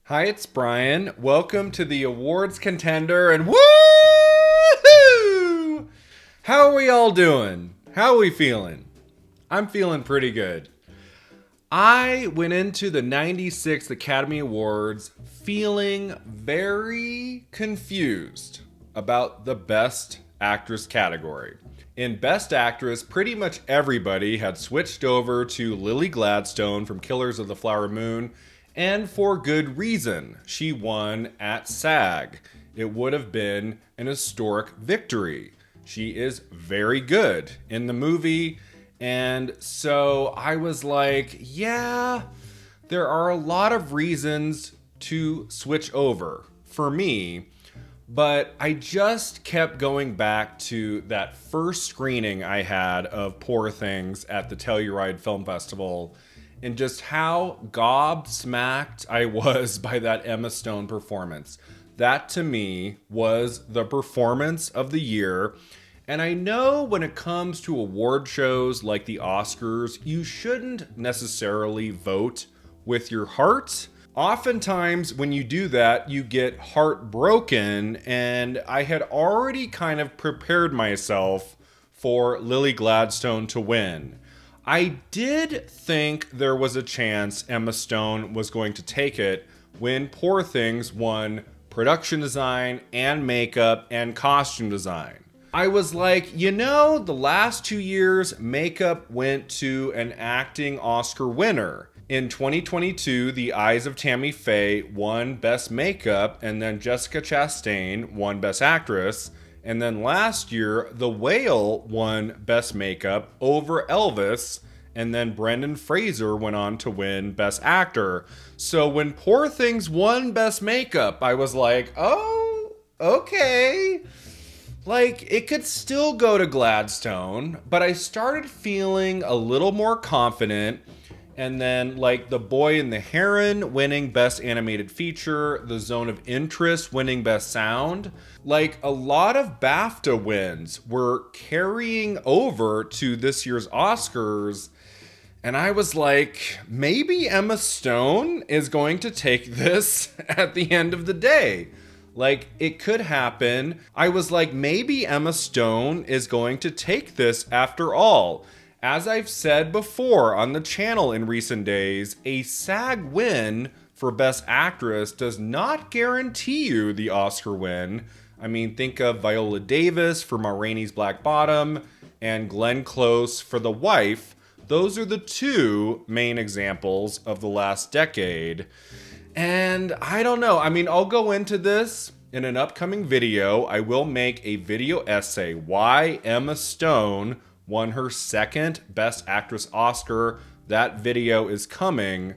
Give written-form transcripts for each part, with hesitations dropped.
Hi, it's Brian. Welcome to the awards contender and woo! How are we all doing? How are we feeling? I'm feeling pretty good. I went into the 96th Academy Awards feeling very confused about the Best Actress category. In Best Actress, pretty much everybody had switched over to Lily Gladstone from Killers of the Flower Moon, and for good reason. She won at SAG. It would have been an historic victory. She is very good in the movie. And so I was like, yeah, there are a lot of reasons to switch over for me. But I just kept going back to that first screening I had of Poor Things at the Telluride Film Festival and just how gobsmacked I was by that Emma Stone performance. That to me was the performance of the year. And I know when it comes to award shows like the Oscars, you shouldn't necessarily vote with your heart. Oftentimes, when you do that, you get heartbroken, and I had already kind of prepared myself for Lily Gladstone to win. I did think there was a chance Emma Stone was going to take it when Poor Things won production design and makeup and costume design. I was like, the last 2 years, makeup went to an acting Oscar winner. In 2022, The Eyes of Tammy Faye won Best Makeup, and then Jessica Chastain won Best Actress. And then last year, The Whale won Best Makeup over Elvis, and then Brendan Fraser went on to win Best Actor. So when Poor Things won Best Makeup, I was like, oh, okay. Like, it could still go to Gladstone, but I started feeling a little more confident. And then, like, The Boy and the Heron winning Best Animated Feature, The Zone of Interest winning Best Sound. Like, a lot of BAFTA wins were carrying over to this year's Oscars. And I was like, maybe Emma Stone is going to take this at the end of the day. Like, it could happen. I was like, maybe Emma Stone is going to take this after all. As I've said before on the channel in recent days, a SAG win for Best Actress does not guarantee you the Oscar win. I mean, think of Viola Davis for Ma Rainey's Black Bottom and Glenn Close for The Wife. Those are the two main examples of the last decade. And I don't know. I mean, I'll go into this in an upcoming video. I will make a video essay why Emma Stone won her second Best Actress Oscar. That video is coming.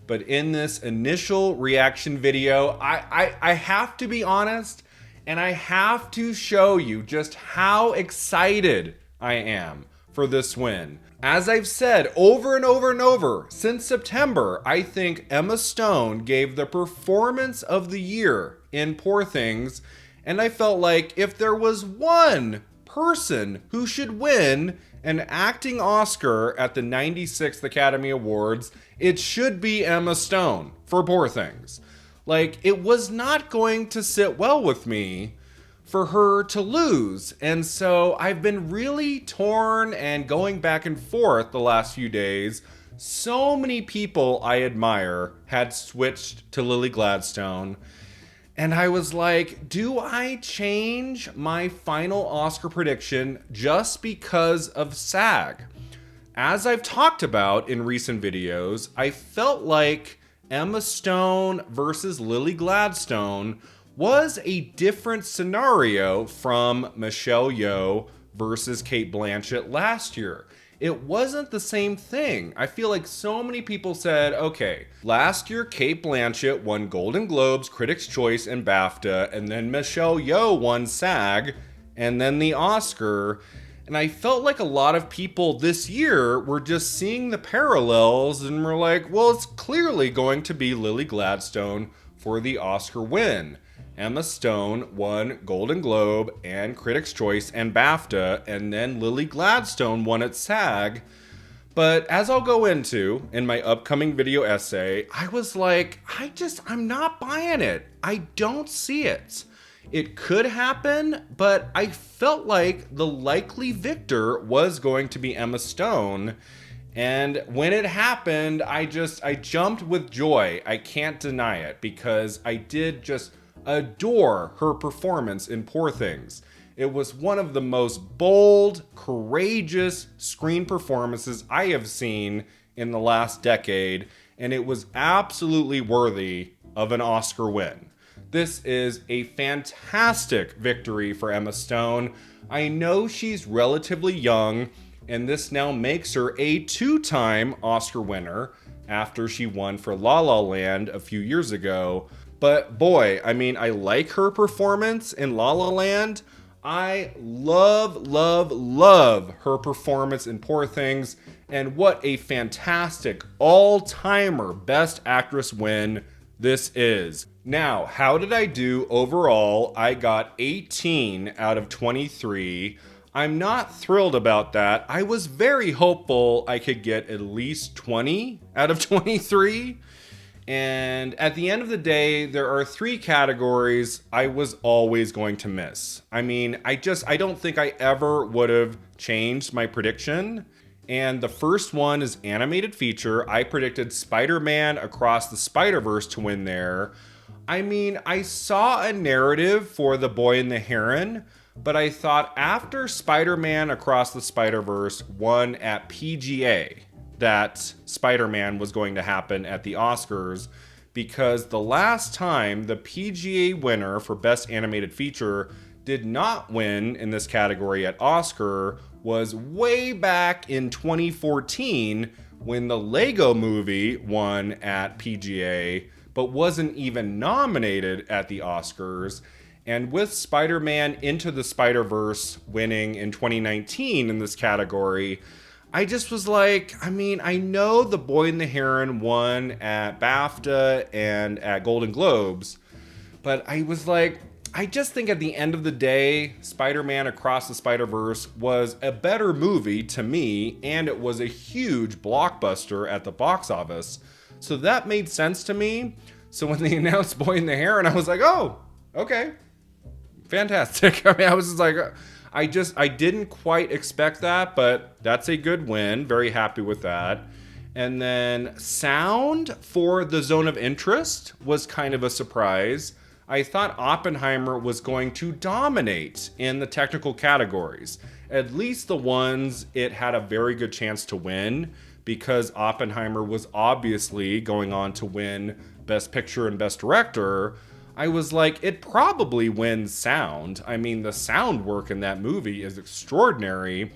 But in this initial reaction video, I have to be honest, and I have to show you just how excited I am for this win. As I've said over and over and over since September, I think Emma Stone gave the performance of the year in Poor Things, and I felt like if there was one person who should win an acting Oscar at the 96th Academy Awards, it should be Emma Stone for Poor Things. Like, it was not going to sit well with me for her to lose. And so I've been really torn and going back and forth the last few days. So many people I admire had switched to Lily Gladstone. And I was like, do I change my final Oscar prediction just because of SAG? As I've talked about in recent videos, I felt like Emma Stone versus Lily Gladstone was a different scenario from Michelle Yeoh versus Cate Blanchett last year. It wasn't the same thing. I feel like so many people said, okay, last year Cate Blanchett won Golden Globes, Critics' Choice, and BAFTA, and then Michelle Yeoh won SAG, and then the Oscar. And I felt like a lot of people this year were just seeing the parallels and were like, well, it's clearly going to be Lily Gladstone for the Oscar win. Emma Stone won Golden Globe and Critics' Choice and BAFTA, and then Lily Gladstone won at SAG. But as I'll go into in my upcoming video essay, I was like, I'm not buying it. I don't see it. It could happen, but I felt like the likely victor was going to be Emma Stone. And when it happened, I jumped with joy. I can't deny it, because I did just adore her performance in Poor Things. It was one of the most bold, courageous screen performances I have seen in the last decade, and it was absolutely worthy of an Oscar win. This is a fantastic victory for Emma Stone. I know she's relatively young, and this now makes her a 2-time Oscar winner after she won for La La Land a few years ago. But boy, I like her performance in La La Land. I love her performance in Poor Things, and what a fantastic all-timer Best Actress win this is. Now, how did I do overall? I got 18 out of 23. I'm not thrilled about that. I was very hopeful I could get at least 20 out of 23. And at the end of the day, there are 3 categories I was always going to miss. I don't think I ever would have changed my prediction. And the first one is animated feature. I predicted Spider-Man Across the Spider-Verse to win there. I saw a narrative for The Boy and the Heron, but I thought after Spider-Man Across the Spider-Verse won at PGA, that Spider-Man was going to happen at the Oscars, because the last time the PGA winner for Best Animated Feature did not win in this category at Oscar was way back in 2014, when the Lego Movie won at PGA, but wasn't even nominated at the Oscars. And with Spider-Man Into the Spider-Verse winning in 2019 in this category, I just was like, I know The Boy and the Heron won at BAFTA and at Golden Globes, but I was like, I just think at the end of the day, Spider-Man Across the Spider-Verse was a better movie to me, and it was a huge blockbuster at the box office. So that made sense to me. So when they announced Boy and the Heron, I was like, oh, okay, fantastic. I was just like, I didn't quite expect that, but that's a good win. Very happy with that. And then sound for the Zone of Interest was kind of a surprise. I thought Oppenheimer was going to dominate in the technical categories, at least the ones it had a very good chance to win, because Oppenheimer was obviously going on to win Best Picture and Best Director. I was like, it probably wins sound. The sound work in that movie is extraordinary.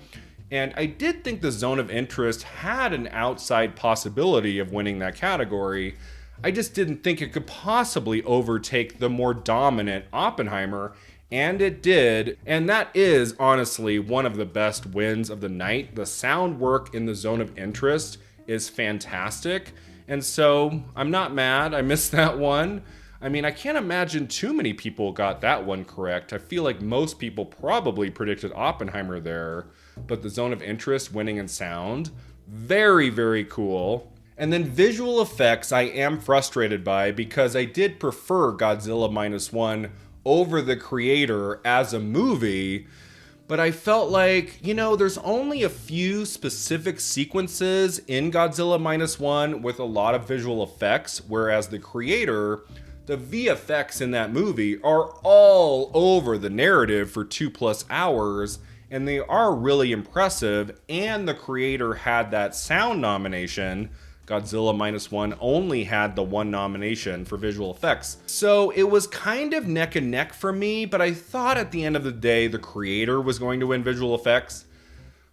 And I did think the Zone of Interest had an outside possibility of winning that category. I just didn't think it could possibly overtake the more dominant Oppenheimer, and it did. And that is honestly one of the best wins of the night. The sound work in the Zone of Interest is fantastic. And so I'm not mad. I missed that one. I can't imagine too many people got that one correct. I feel like most people probably predicted Oppenheimer there, but the Zone of Interest winning in sound, very, very cool. And then visual effects I am frustrated by, because I did prefer Godzilla Minus One over The Creator as a movie, but I felt like, there's only a few specific sequences in Godzilla Minus One with a lot of visual effects, whereas The Creator, the VFX in that movie are all over the narrative for 2+ hours, and they are really impressive, and The Creator had that sound nomination. Godzilla Minus One only had the one nomination for visual effects. So it was kind of neck and neck for me, but I thought at the end of the day, The Creator was going to win visual effects.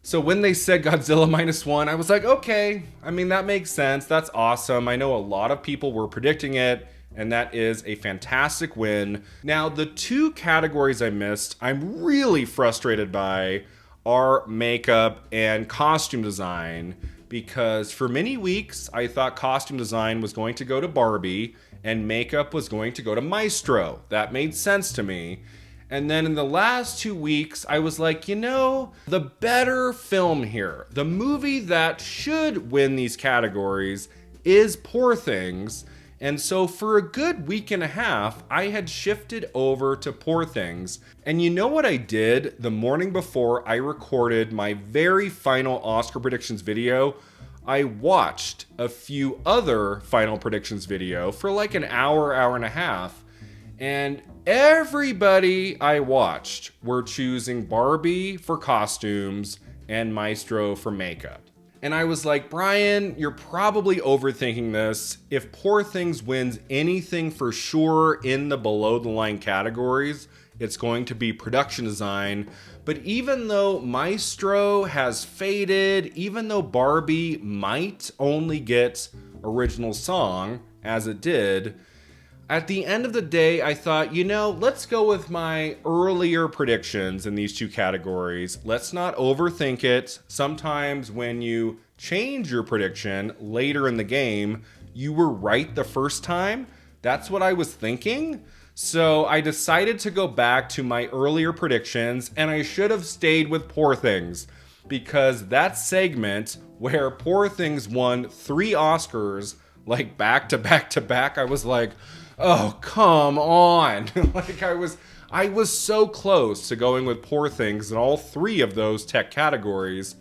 So when they said Godzilla Minus One, I was like, okay, that makes sense. That's awesome. I know a lot of people were predicting it, and that is a fantastic win. Now, the 2 categories I missed, I'm really frustrated by, are makeup and costume design, because for many weeks, I thought costume design was going to go to Barbie and makeup was going to go to Maestro. That made sense to me. And then in the last 2 weeks, I was like, the better film here, the movie that should win these categories is Poor Things. And so for a good week and a half, I had shifted over to Poor Things. And you know what I did the morning before I recorded my very final Oscar predictions video? I watched a few other final predictions video for like an hour, hour and a half. And everybody I watched were choosing Barbie for costumes and Maestro for makeup. And I was like, Brian, you're probably overthinking this. If Poor Things wins anything for sure in the below the line categories, it's going to be production design. But even though Maestro has faded, even though Barbie might only get original song, as it did, at the end of the day, I thought, let's go with my earlier predictions in these two categories. Let's not overthink it. Sometimes when you change your prediction later in the game, you were right the first time. That's what I was thinking. So I decided to go back to my earlier predictions, and I should have stayed with Poor Things, because that segment where Poor Things won 3 Oscars, like back to back to back, I was like, oh, come on. Like I was so close to going with Poor Things in all 3 of those tech categories.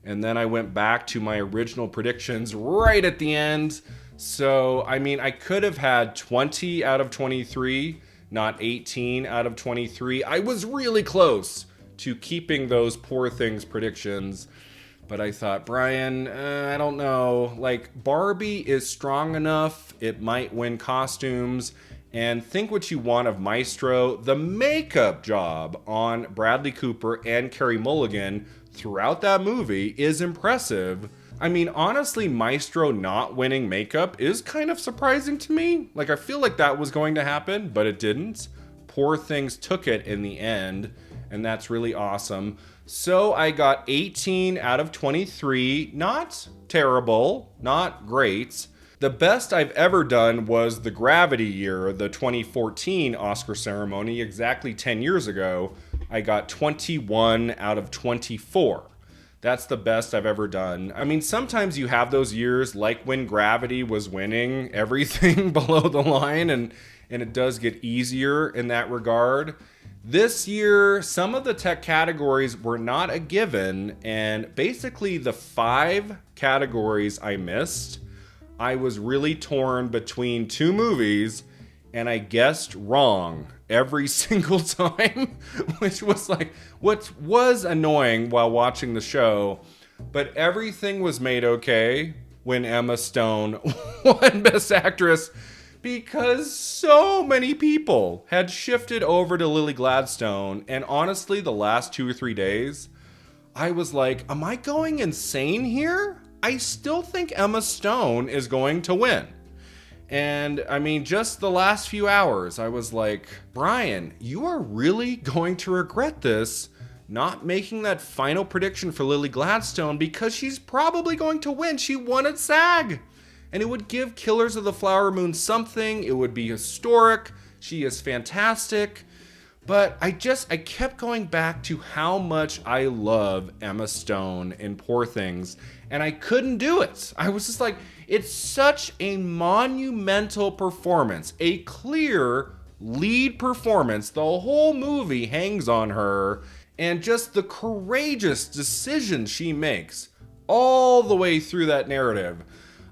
And then I went back to my original predictions right at the end. So, I could have had 20 out of 23, not 18 out of 23. I was really close to keeping those Poor Things predictions. But I thought, Brian, I don't know. Like, Barbie is strong enough. It might win costumes. And think what you want of Maestro. The makeup job on Bradley Cooper and Carey Mulligan throughout that movie is impressive. Honestly, Maestro not winning makeup is kind of surprising to me. Like, I feel like that was going to happen, but it didn't. Poor Things took it in the end, and that's really awesome. So I got 18 out of 23. Not terrible, not great. The best I've ever done was the Gravity year, the 2014 Oscar ceremony, exactly 10 years ago. I got 21 out of 24. That's the best I've ever done. Sometimes you have those years, like when Gravity was winning everything below the line, and it does get easier in that regard. This year, some of the tech categories were not a given, and basically the 5 categories I missed, I was really torn between 2 movies, and I guessed wrong every single time, which was what was annoying while watching the show, but everything was made okay when Emma Stone won Best Actress, because so many people had shifted over to Lily Gladstone. And honestly, the last 2 or 3 days, I was like, am I going insane here? I still think Emma Stone is going to win. And just the last few hours, I was like, Brian, you are really going to regret this, not making that final prediction for Lily Gladstone, because she's probably going to win. She won at SAG. And it would give Killers of the Flower Moon something. It would be historic. She is fantastic. But I kept going back to how much I love Emma Stone in Poor Things. And I couldn't do it. I was just like, it's such a monumental performance. A clear lead performance. The whole movie hangs on her. And just the courageous decisions she makes all the way through that narrative.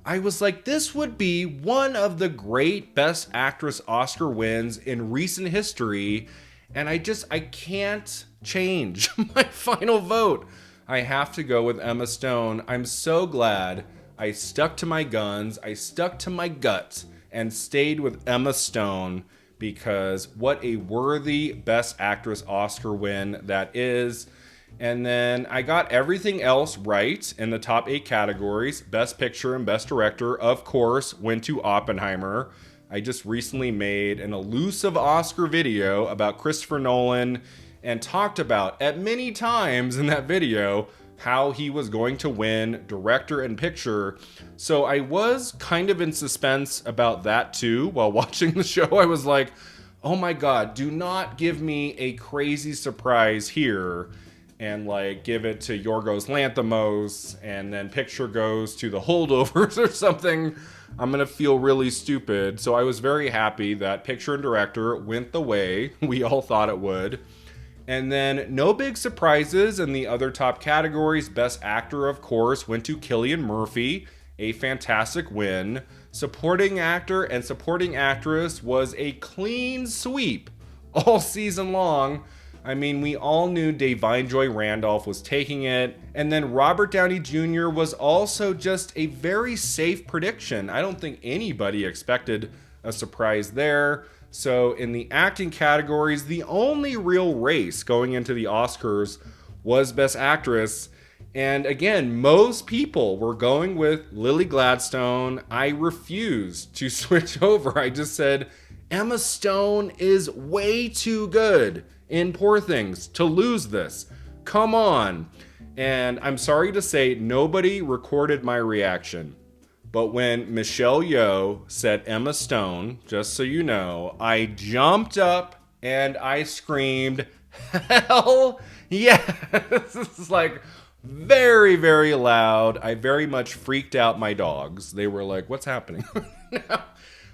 I was like, this would be one of the great Best Actress Oscar wins in recent history, and I can't change my final vote. I have to go with Emma Stone. I'm so glad I stuck to my guns, I stuck to my gut, and stayed with Emma Stone, because what a worthy Best Actress Oscar win that is. And then I got everything else right in the top 8 categories. Best Picture and Best Director, of course, went to Oppenheimer. I just recently made an Elusive Oscar video about Christopher Nolan and talked about at many times in that video how he was going to win Director and Picture. So I was kind of in suspense about that too while watching the show. I was like, Oh my God, do not give me a crazy surprise here and like give it to Yorgos Lanthimos and then picture goes to the holdovers or something. I'm gonna feel really stupid. So I was very happy that picture and director went the way we all thought it would. And then no big surprises in the other top categories. Best actor, of course, went to Cillian Murphy, a fantastic win. Supporting actor and supporting actress was a clean sweep all season long. I mean, we all knew Da'Vine Joy Randolph was taking it. And then Robert Downey Jr. was also just a very safe prediction. I don't think anybody expected a surprise there. So in the acting categories, the only real race going into the Oscars was Best Actress. And again, most people were going with Lily Gladstone. I refused to switch over. I just said, Emma Stone is way too good in Poor Things to lose this. Come on. And I'm sorry to say, nobody recorded my reaction. But when Michelle Yeoh said Emma Stone, just so you know, I jumped up and I screamed, hell yes! This is like very, very loud. I very much freaked out my dogs. They were like, what's happening?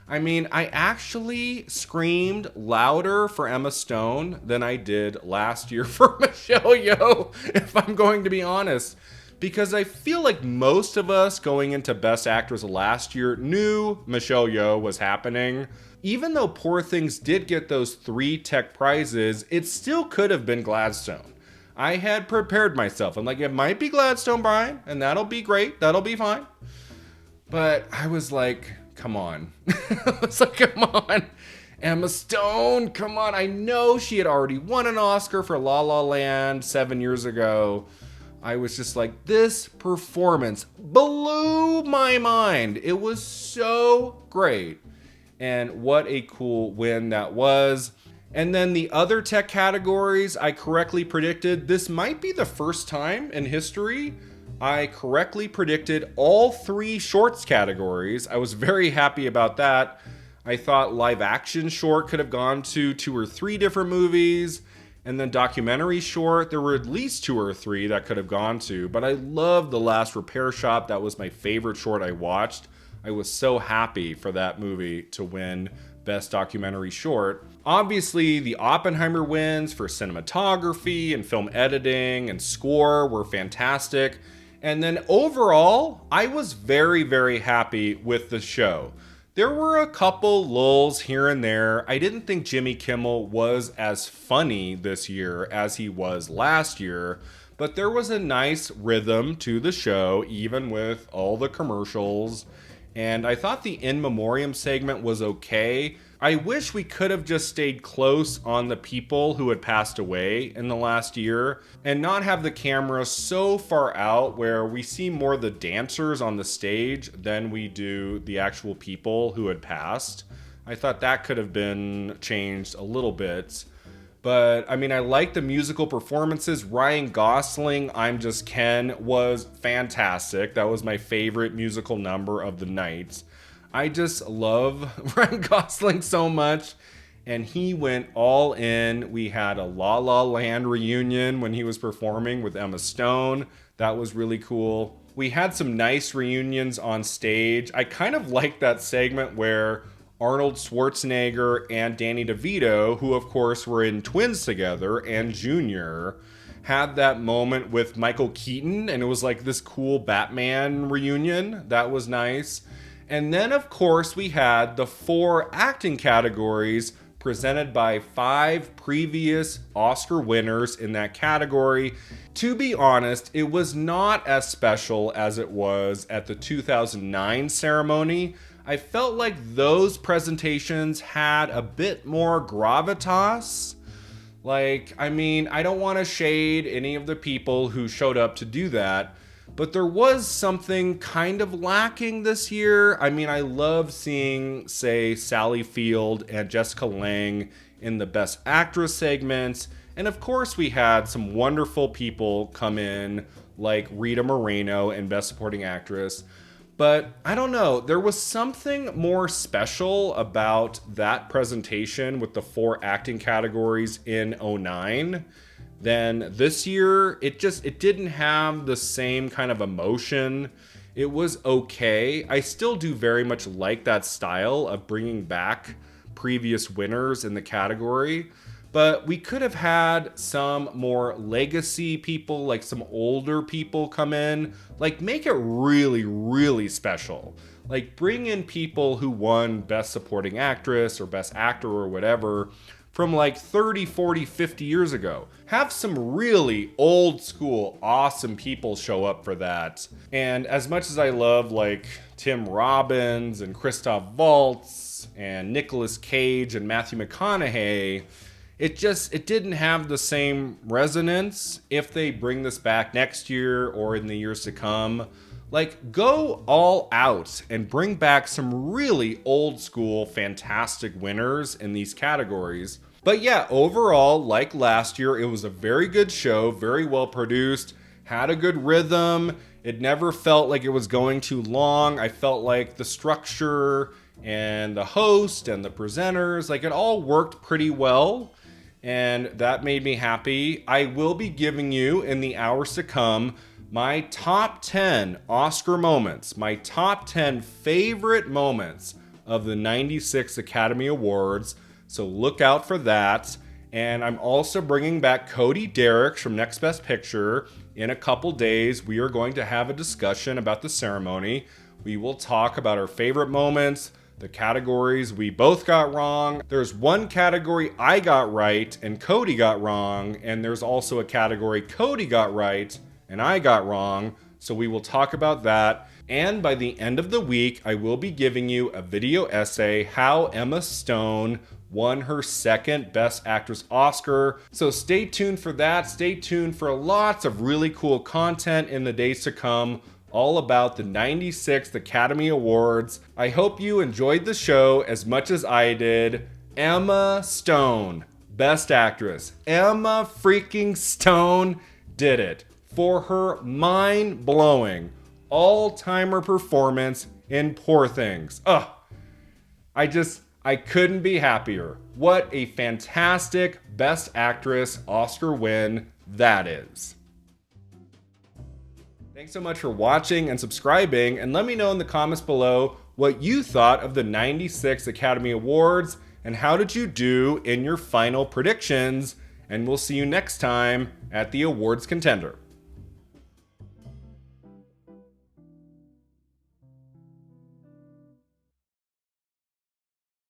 I mean, I actually screamed louder for Emma Stone than I did last year for Michelle Yeoh, if I'm going to be honest. Because I feel like most of us going into Best Actress last year knew Michelle Yeoh was happening. Even though Poor Things did get those 3 tech prizes, it still could have been Gladstone. I had prepared myself. I'm like, it might be Gladstone, Brian, and that'll be great. That'll be fine. But I was like, come on. I was like, come on. Emma Stone, come on. I know she had already won an Oscar for La La Land 7 years ago. I was just like, this performance blew my mind. It was so great. And what a cool win that was. And then the other tech categories, I correctly predicted. This might be the first time in history I correctly predicted all 3 shorts categories. I was very happy about that. I thought live action short could have gone to 2 or 3 different movies. And then documentary short, there were at least 2 or 3 that could have gone to. But I loved The Last Repair Shop. That was my favorite short I watched. I was so happy for that movie to win Best Documentary Short. Obviously, the Oppenheimer wins for cinematography and film editing and score were fantastic. And then overall, I was very, very happy with the show. There were a couple lulls here and there. I didn't think Jimmy Kimmel was as funny this year as he was last year, but there was a nice rhythm to the show, even with all the commercials. And I thought the In Memoriam segment was okay. I wish we could have just stayed close on the people who had passed away in the last year and not have the camera so far out where we see more the dancers on the stage than we do the actual people who had passed. I thought that could have been changed a little bit. But I mean, I like the musical performances. Ryan Gosling, I'm Just Ken, was fantastic. That was my favorite musical number of the night. I just love Ryan Gosling so much. And he went all in. We had a La La Land reunion when he was performing with Emma Stone. That was really cool. We had some nice reunions on stage. I kind of liked that segment where Arnold Schwarzenegger and Danny DeVito, who of course were in Twins together, and Junior, had that moment with Michael Keaton, and it was like this cool Batman reunion. That was nice. And then of course we had the 4 acting categories presented by 5 previous Oscar winners in that category. To be honest, it was not as special as it was at the 2009 ceremony. I felt like those presentations had a bit more gravitas. Like, I mean, I don't want to shade any of the people who showed up to do that, but there was something kind of lacking this year. I mean, I love seeing, say, Sally Field and Jessica Lange in the Best Actress segments. And of course, we had some wonderful people come in, like Rita Moreno in Best Supporting Actress. But I don't know, there was something more special about that presentation with the 4 acting categories in '09 than this year. It didn't have the same kind of emotion. It was okay. I still do very much like that style of bringing back previous winners in the category, but we could have had some more legacy people, like some older people come in, like make it really, really special. Like bring in people who won Best Supporting Actress or Best Actor or whatever from like 30, 40, 50 years ago. Have some really old school, awesome people show up for that. And as much as I love like Tim Robbins and Christoph Waltz and Nicolas Cage and Matthew McConaughey, it didn't have the same resonance. If they bring this back next year or in the years to come, like go all out and bring back some really old school, fantastic winners in these categories. But yeah, overall, like last year, it was a very good show, very well produced, had a good rhythm. It never felt like it was going too long. I felt like the structure and the host and the presenters, like it all worked pretty well. And that made me happy. I will be giving you in the hours to come my top 10 Oscar moments, my top 10 favorite moments of the 96 Academy Awards. So look out for that. And I'm also bringing back Cody Derrick from Next Best Picture. In a couple days, we are going to have a discussion about the ceremony. We will talk about our favorite moments, the categories we both got wrong. There's one category I got right and Cody got wrong, and there's also a category Cody got right and I got wrong. So we will talk about that. And by the end of the week, I will be giving you a video essay, how Emma Stone won her second Best Actress Oscar. So stay tuned for that. Stay tuned for lots of really cool content in the days to come, all about the 96th Academy Awards. I hope you enjoyed the show as much as I did. Emma Stone, Best Actress. Emma freaking Stone did it for her mind-blowing all-timer performance in Poor Things. Ugh. I couldn't be happier. What a fantastic Best Actress Oscar win that is. Thanks so much for watching and subscribing, and let me know in the comments below what you thought of the 96 Academy Awards and how did you do in your final predictions, and we'll see you next time at the Awards Contender.